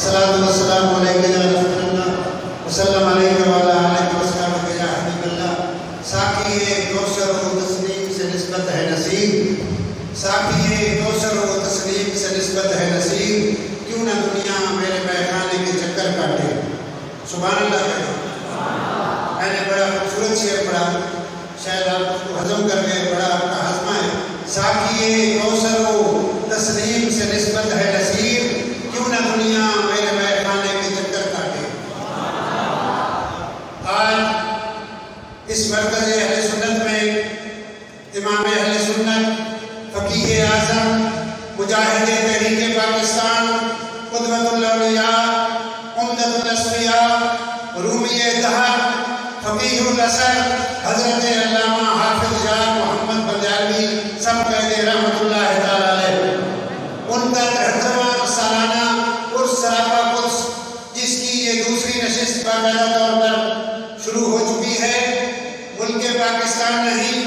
الصلاۃ والسلام علیک یا رسول اللہ وسلم علیک وعلی آلک وصحبہ یا حبیب اللہ۔ ساقی کوثر و تسلیم سے نسبت ہے نصیب، ساقی کوثر و تسلیم سے نسبت ہے نصیب، کیوں نہ دنیا میرے پیخانے کے چکر کاٹے۔ سبحان اللہ کہتے ہیں۔ میں نے بڑا خوبصورت شعر پڑھا، شاید آپ اس کو ہضم کر کے بڑا آپ کا ہضمہ ہے۔ ساقی کوثر و تسلیم سے نسبت ہے نصیب، کیوں نہ دنیا میرے پیخانے کے چکر کاٹے۔ آج اس مرکز اہل سنت میں امام اہل سنت، فقیہ اعظم، مجاہد تحریک پاکستان، قدوۃ الاولیاء، عمدۃ الاصفیاء، رومی دہر، فقیہ العصر، حضرت علامہ حافظ شاہ محمد بندیالوی سب کہتے رحمۃ اللہ تعالی علیہ، ان کا 73واں سالانہ عرس سراپا قدس، جس کی یہ دوسری نشست باقاعدہ طور پر شروع ہو چکی ہے، ملک پاکستان نہیں،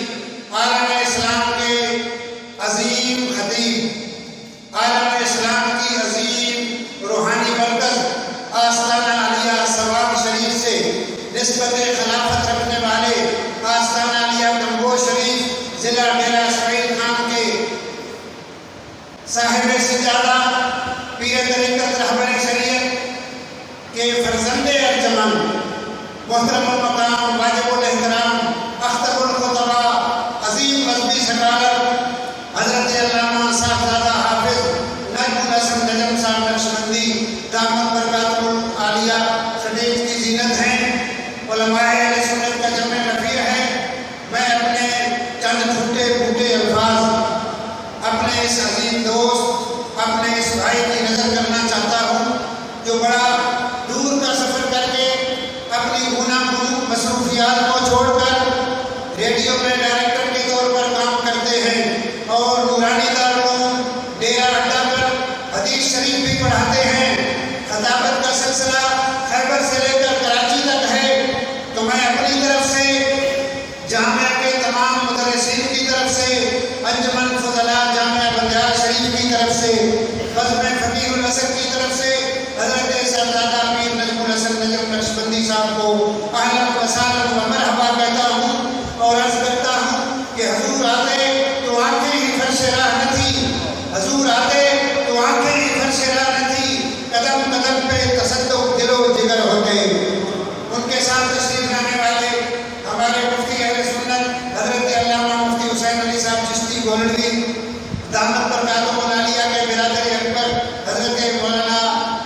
عالم اسلام کے عظیم خطیب، عالم اسلام کی عظیم روحانی مرکز آستانہ علیہ سوال شریف سے نسبت خلافت رکھنے والے آستانہ علیہ گنگو شریف ضلع ڈیرہ اسماعیل خان کے صاحب سجادہ، پیر طریقت رہبر شریعت کے فرزند ارجمند، محترم المقام، واجب الاحترام، اختر الخطباء، عظیم مذہبی سکالر حضرت علامہ صاحبزادہ حافظ نجم الحسن نجم صاحب نقشبندی دامت برکاتہ العالیہ سٹیج کی زینت ہیں، علماء اہل سنت کا جمع نفیر ہے۔ میں اپنے چند ٹوٹے پھوٹے الفاظ اپنے اس عظیم دوست، اپنے اس بھائی کی نظر کرنا چاہتا ہوں جو بڑا دور کا سفر کر کے اپنی گنا مصروفیات کو چھوڑ کر ریڈیو میں ڈائریکٹر کے طور پر کام کرتے ہیں اور نورانی دارالعلوم ڈیرہ اڈا پر حدیث شریف بھی پڑھاتے ہیں۔ خطابت کا سلسلہ خیبر سے لے کر کراچی تک ہے، تو میں اپنی طرف سے جامعہ کے تمام مدرسین کی طرف سے، انجمن فضلاء جامعہ بندیال شریف کی طرف سے، بزم فقیہ العصر کی طرف سے حضرت صاحبزادہ پیر نجم الحسن نجم نقشبندی صاحب کو اہلا و سہلا و مرحبا کہتا ہوں اور عرض کرتا ہوں کہ حضور آتے تو آنکھیں ہی فرش راہ نہ تھی، حضور آتے تو آنکھیں ہی فرش راہ نہ تھی، قدم قدم پہ تصدق دل و جگر ہوتے۔ ان کے ساتھ تشریف لانے والے ہمارے مفتی اہل سنت حضرت علامہ مفتی حسین علی صاحب چشتی گولڈوی دامت برکاتہ العالیہ کے برادر اکبر حضرت مولانا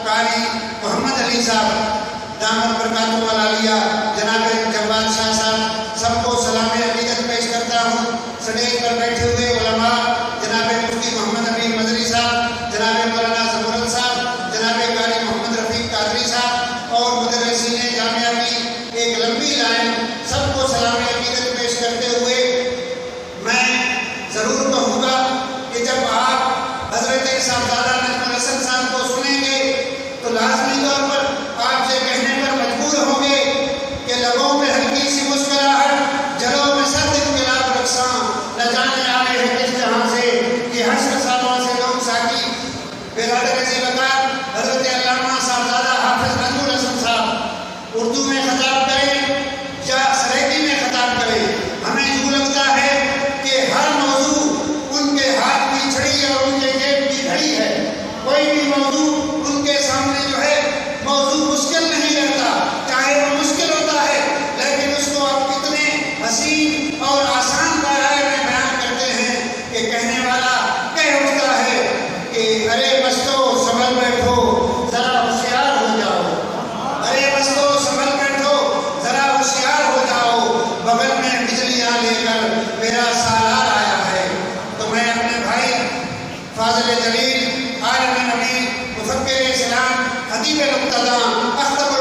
قاری محمد علی صاحب دامت برکاتہ العالیہ، جناب جواد شاہ صاحب، سب کو سلام عقیدت پیش کرتا ہوں۔ سٹیج پر بیٹھے ہوئے علماء جناب مفتی محمد امین مدری صاحب، جناب مولانا زبورت صاحب، جناب قاری محمد رفیق قادری صاحب اور مدرسین جامعہ کی ایک لمبی لائن، سب کو سلام عقیدت پیش کرتے ہوئے میں ضرور کہوں گا کہ جب آپ حضرت صاحبزادہ نجم الحسن صاحب کو سنیں گے تو لازمی طور پر آپ سے کہنے پر مجبور ہوں گے کہ لبوں میں ہلکی سی مسکراہٹ، جلوں میں سرد انقلاب رقصاں، نہ جانے آئے ہیں کس جہاں سے کہ حشر سالوں سے لوگ ساقی برادر ذی وقار حضرت علامہ صاحبزادہ حافظ نجم الحسن صاحب اردو میں خطاب کریں یا سریکی میں خطاب کریں، ہمیں یوں لگتا ہے کہ ہر موضوع ان کے ہاتھ کی چھڑی اور ان کے جیب کی گھڑی ہے۔ کوئی بھی موضوع ان کے سامنے جو ہے موضوع مشکل نہیں رہتا، چاہے وہ مشکل ہوتا ہے لیکن اس کو آپ کتنے حسین اور آسان دائرے میں بیان کرتے ہیں کہ کہنے والا کہہ اٹھتا ہے کہ ارے مستو سنبھل بیٹھو ذرا ہوشیار ہو جاؤ، ارے مستو سنبھل بیٹھو ذرا ہوشیار ہو جاؤ، بغل میں بجلیاں لے کر میرا سالار آیا ہے۔ تو میں اپنے بھائی فاضل جلیل، عالم نبی، مفکر اسلام، خطیب مقتدیٰ، اختر